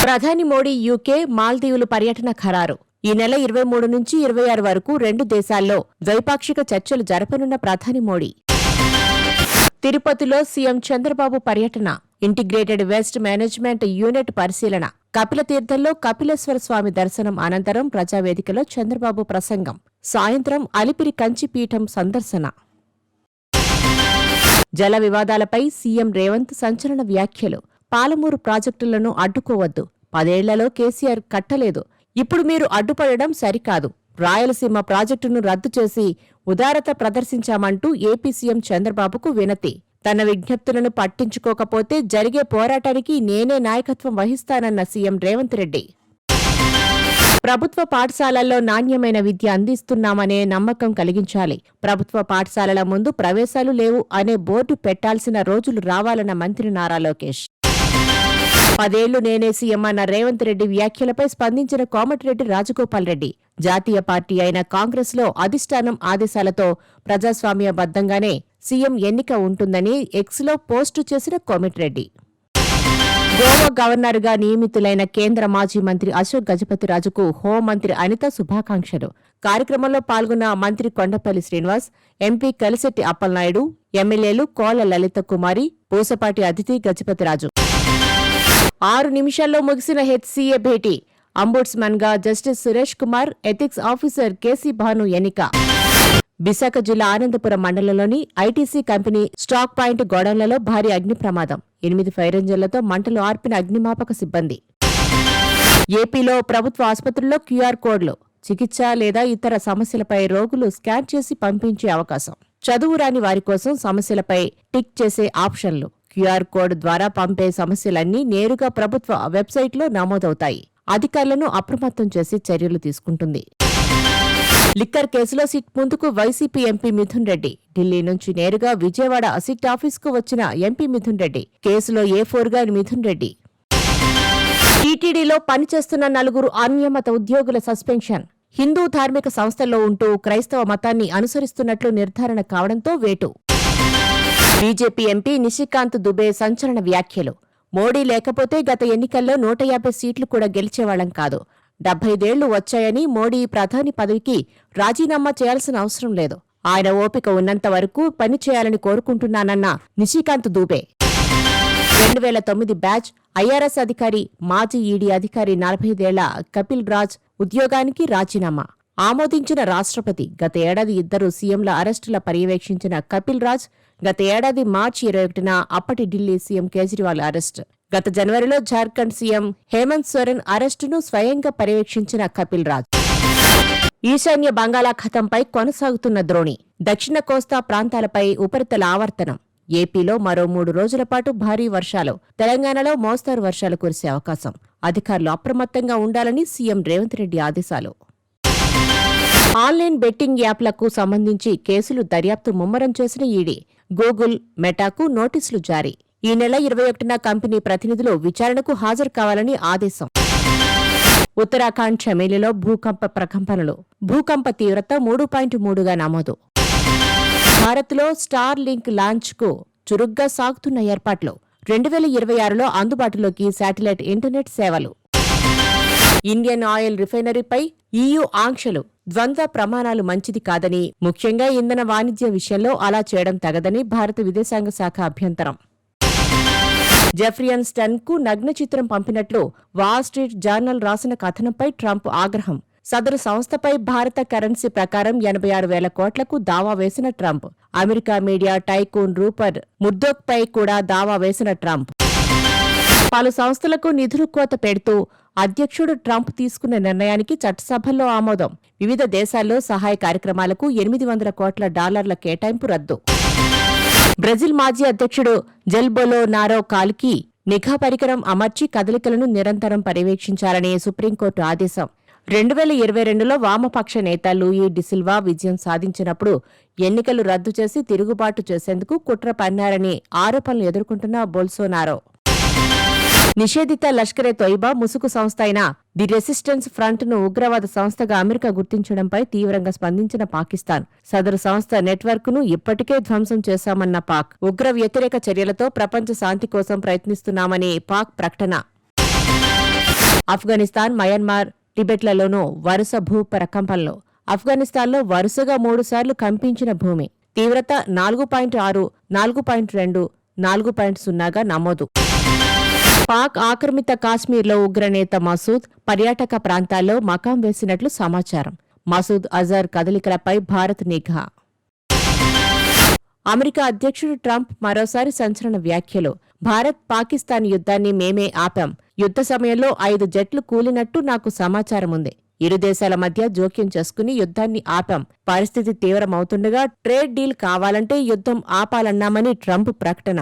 ప్రధాని మోడీ యూకే, మాల్దీవులు పర్యటన ఖరారు. ఈ నెల 23 నుంచి 26 వరకు 2 దేశాల్లో ద్వైపాక్షిక చర్చలు జరపనున్న ప్రధాని మోడీ. తిరుపతిలో సీఎం చంద్రబాబు పర్యటన. ఇంటిగ్రేటెడ్ వేస్ట్ మేనేజ్మెంట్ యూనిట్ పరిశీలన. కపిలతీర్థంలో కపిలేశ్వర స్వామి దర్శనం అనంతరం ప్రజావేదికలో చంద్రబాబు ప్రసంగం. సాయంత్రం అలిపిరి కంచిపీఠం సందర్శన. జల వివాదాలపై సీఎం రేవంత్ సంచలన వ్యాఖ్యలు. పాలమూరు ప్రాజెక్టులను అడ్డుకోవద్దు. 10 ఏళ్లలో కేసీఆర్ కట్టలేదు. ఇప్పుడు మీరు అడ్డుపడడం సరికాదు. రాయలసీమ ప్రాజెక్టును రద్దు చేసి ఉదారత ప్రదర్శించామంటూ ఏపీ సీఎం చంద్రబాబుకు వినతి. తన విజ్ఞప్తులను పట్టించుకోకపోతే జరిగే పోరాటానికి నేనే నాయకత్వం వహిస్తానన్న సీఎం రేవంత్ రెడ్డి. ప్రభుత్వ పాఠశాలల్లో నాణ్యమైన విద్య అందిస్తున్నామనే నమ్మకం కలిగించాలి. ప్రభుత్వ పాఠశాలల ముందు ప్రవేశాలు లేవు అనే బోర్డు పెట్టాల్సిన రోజులు రావాలన్న మంత్రి నారా లోకేష్. 10 ఏళ్లు నేనే సీఎం అన్న రేవంత్ రెడ్డి వ్యాఖ్యలపై స్పందించిన కోమటిరెడ్డి రాజగోపాల్ రెడ్డి. జాతీయ పార్టీ అయిన కాంగ్రెస్లో అధిష్టానం ఆదేశాలతో ప్రజాస్వామ్యబద్ధంగానే సీఎం ఎన్నిక ఉంటుందని ఎక్స్లో పోస్టు చేసిన కోమటిరెడ్డి. గోవా గవర్నర్గా నియమితులైన కేంద్ర మాజీ మంత్రి అశోక్ గజపతిరాజుకు హోంమంత్రి అనిత శుభాకాంక్షలు. కార్యక్రమంలో పాల్గొన్న మంత్రి కొండపల్లి శ్రీనివాస్, ఎంపీ కలిశెట్టి అప్పలనాయుడు, ఎమ్మెల్యేలు కోల లలిత కుమారి, పూసపాటి అదితి గజపతిరాజు. 6 నిమిషాల్లో ముగిసిన హెచ్సీఏ భేటీ. అంబుడ్స్మన్గా justice Suresh Kumar, ethics officer KC Bhanu ఎన్నిక. విశాఖ జిల్లా ఆనందపురం మండలంలోని ఐటీసీ కంపెనీ స్టాక్ పాయింట్ గోడౌన్లలో భారీ అగ్ని ప్రమాదం. 8 ఫైర్ ఇంజన్లతో మంటలు ఆర్పిన అగ్నిమాపక సిబ్బంది. ఏపీలో ప్రభుత్వ ఆసుపత్రుల్లో క్యూఆర్ కోడ్లు. చికిత్స లేదా ఇతర సమస్యలపై రోగులు స్కాన్ చేసి పంపించే అవకాశం. చదువు రాని వారి కోసం సమస్యలపై టిక్ చేసే ఆప్షన్లు. క్యూఆర్ కోడ్ ద్వారా పంపే సమస్యలన్నీ నేరుగా ప్రభుత్వ వెబ్సైట్లో నమోదవుతాయి. అధికారులను అప్రమత్తం చేసి చర్యలు తీసుకుంటుంది. లిక్కర్ కేసులో సిట్ ముందుకు వైసీపీ ఎంపీ మిథున్ రెడ్డి. ఢిల్లీ నుంచి నేరుగా విజయవాడ సిట్ ఆఫీసుకు వచ్చిన ఎంపీ మిథున్ రెడ్డి. కేసులో A4గా మిథున్ రెడ్డి. టీటీడీలో పనిచేస్తున్న 4 అనియమిత ఉద్యోగుల సస్పెన్షన్. హిందూ ధార్మిక సంస్థల్లో ఉంటూ క్రైస్తవ మతాన్ని అనుసరిస్తున్నట్లు నిర్ధారణ కావడంతో వేటు. బీజేపీ ఎంపీ నిశికాంత్ దుబే సంచలన వ్యాఖ్యలు. మోడీ లేకపోతే గత ఎన్నికల్లో 150 సీట్లు కూడా గెలిచేవాళ్లం కాదు. 75 ఏళ్లు వచ్చాయని మోడీ ప్రధాని పదవికి రాజీనామా చేయాల్సిన అవసరం లేదు. ఆయన ఓపిక ఉన్నంత వరకు పనిచేయాలని కోరుకుంటున్నానన్న నిశికాంత్ దుబే. 2009 బ్యాచ్ ఐఆర్ఎస్ అధికారి, మాజీ ఈడీ అధికారి 45 ఏళ్ల కపిల్ రాజ్ ఉద్యోగానికి రాజీనామా. ఆమోదించిన రాష్ట్రపతి. గత ఏడాది 2 సీఎంల అరెస్టుల పర్యవేక్షించిన కపిల్ రాజ్ గత ఏడాది మార్చి 21న అప్పటి ఢిల్లీ సీఎం కేజ్రీవాల్ అరెస్ట్. గత జనవరిలో జార్ఖండ్ సీఎం హేమంత్ సోరెన్ అరెస్టును స్వయంగా పర్యవేక్షించిన కపిల్ రాజ్. ఈశాన్య బంగాళాఖాతంపై కొనసాగుతున్న ద్రోణి. దక్షిణ కోస్తా ప్రాంతాలపై ఉపరితల ఆవర్తనం. ఏపీలో మరో 3 రోజుల పాటు భారీ వర్షాలు. తెలంగాణలో మోస్తరు వర్షాలు కురిసే అవకాశం. అధికారులు అప్రమత్తంగా ఉండాలని సీఎం రేవంత్ రెడ్డి ఆదేశాలు. ఆన్లైన్ బెట్టింగ్ యాప్లకు సంబంధించి కేసులు దర్యాప్తు ముమ్మరం చేసిన ఈడీ. గూగుల్, మెటాకు నోటీసులు జారీ. ఈ నెల 21న కంపెనీ ప్రతినిధులు విచారణకు హాజరు కావాలని ఆదేశం. ఉత్తరాఖండ్ చమేలిలో భూకంప ప్రకంపనలు. భూకంప తీవ్రత 3.3గా నమోదు. భారత్లో స్టార్ లింక్ లాంచ్కు చురుగ్గా సాగుతున్న ఏర్పాట్లు. 2026లో అందుబాటులోకి శాటిలైట్ ఇంటర్నెట్ సేవలు. ఇండియన్ ఆయిల్ రిఫైనరీపై EU ఆంక్షలు. ద్వంద్వ ప్రమాణాలు మంచిది కాదని, ముఖ్యంగా ఇంధన వాణిజ్య విషయంలో అలా చేయడం తగదని భారత విదేశాంగ శాఖ అభ్యంతరం. జెఫ్రీ అన్స్టన్కు నగ్న చిత్రం పంపినట్లు వాల్ స్ట్రీట్ జర్నల్ రాసిన కథనంపై ట్రంప్ ఆగ్రహం. సదరు సంస్థపై భారత కరెన్సీ ప్రకారం 86,000 కోట్లకు దావా వేసిన ట్రంప్. అమెరికా మీడియా టైకూన్ రూపర్ ముర్దోక్పై కూడా దావా వేసిన ట్రంప్. పలు సంస్థలకు నిధులు కోత పెడుతూ అధ్యక్షుడు ట్రంప్ తీసుకున్న నిర్ణయానికి చట్టసభల్లో ఆమోదం. వివిధ దేశాల్లో సహాయ కార్యక్రమాలకు $800 కోట్ల కేటాయింపు రద్దు. బ్రెజిల్ మాజీ అధ్యక్షుడు జైల్ బొలోనారో కాలికి నిఘా పరికరం అమర్చి కదలికలను నిరంతరం పర్యవేక్షించాలని సుప్రీంకోర్టు ఆదేశం. 2022లో వామపక్ష నేత లూయి డిసిల్వా విజయం సాధించినప్పుడు ఎన్నికలు రద్దు చేసి తిరుగుబాటు చేసేందుకు కుట్ర పన్నారని ఆరోపణలు ఎదుర్కొంటున్న బొల్సోనారో. నిషేధిత లష్కరే తొయిబా ముసుగు సంస్థ అయిన ది రెసిస్టెన్స్ ఫ్రంట్ను ఉగ్రవాద సంస్థగా అమెరికా గుర్తించడంపై తీవ్రంగా స్పందించిన పాకిస్తాన్. సదరు సంస్థ నెట్వర్క్ను ఇప్పటికే ధ్వంసం చేశామన్న పాక్. ఉగ్ర వ్యతిరేక చర్యలతో ప్రపంచ శాంతి కోసం ప్రయత్నిస్తున్నామని పాక్ ప్రకటన. ఆఫ్ఘనిస్తాన్, మయన్మార్, టిబెట్లలోనూ వరుస భూ ప్రకంపనలు. ఆఫ్ఘనిస్తాన్లో వరుసగా 3 సార్లు కంపించిన భూమి. తీవ్రత 4.6, 4.2, 4.0గా నమోదు. పాక్ ఆక్రమిత కాశ్మీర్లో ఉగ్రనేత మసూద్ పర్యాటక ప్రాంతాల్లో మకాం వేసినట్లు సమాచారం. మసూద్ అజర్ కదలికలపై భారత్ నిఘా. అమెరికా అధ్యక్షుడు ట్రంప్ మరోసారి సంచలన వ్యాఖ్యలు. భారత్ పాకిస్తాన్ యుద్ధాన్ని మేమే ఆపాం. యుద్ధ సమయంలో 5 జెట్లు కూలినట్టు నాకు సమాచారముంది. ఇరు దేశాల మధ్య జోక్యం చేసుకుని యుద్ధాన్ని ఆపాం. పరిస్థితి తీవ్రమవుతుండగా ట్రేడ్ డీల్ కావాలంటే యుద్ధం ఆపాలన్నామని ట్రంప్ ప్రకటన.